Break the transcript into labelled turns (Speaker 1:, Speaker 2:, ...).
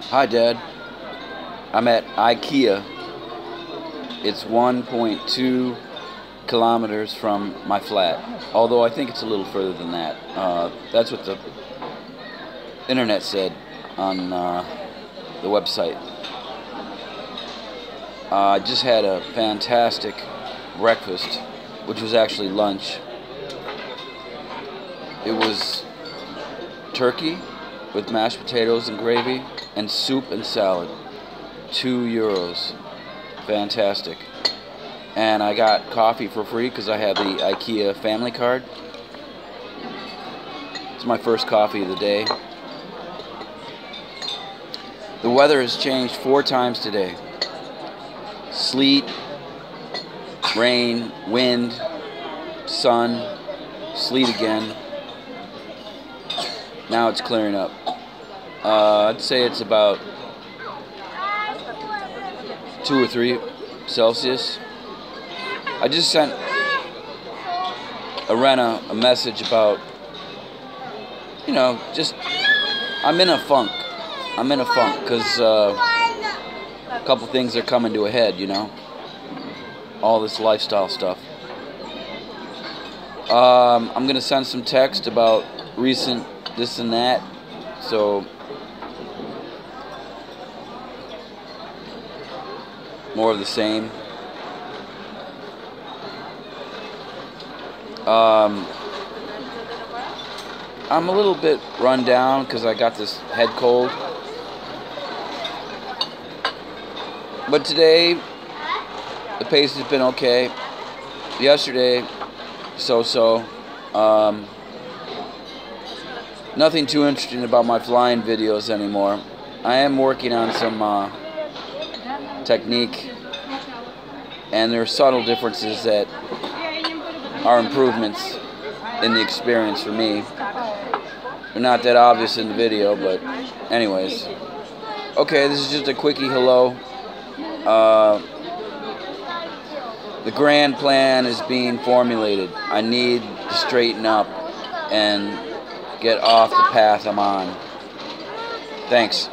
Speaker 1: Hi, Dad. I'm at Ikea. It's 1.2 kilometers from my flat, although I think it's a little further than that. That's what the internet said on the website. I just had a fantastic breakfast, which was actually lunch. It was turkey with mashed potatoes and gravy and soup and salad. €2. Fantastic. And I got coffee for free because I have the Ikea family card. It's my first coffee of the day. The weather has changed 4 times today. Sleet, rain, wind, sun, sleet again. Now it's clearing up. I'd say it's about 2 or 3 Celsius. I just sent Arena a message about, just I'm in a funk. I'm in a funk because a couple things are coming to a head, all this lifestyle stuff. I'm gonna send some text about recent this and that, so more of the same. I'm a little bit run down because I got this head cold, but today the pace has been okay. Yesterday, so. Nothing too interesting about my flying videos anymore. I am working on some technique, and there are subtle differences that are improvements in the experience for me. They're not that obvious in the video, but anyways. Okay, this is just a quickie hello. The grand plan is being formulated. I need to straighten up and get off the path I'm on. Thanks.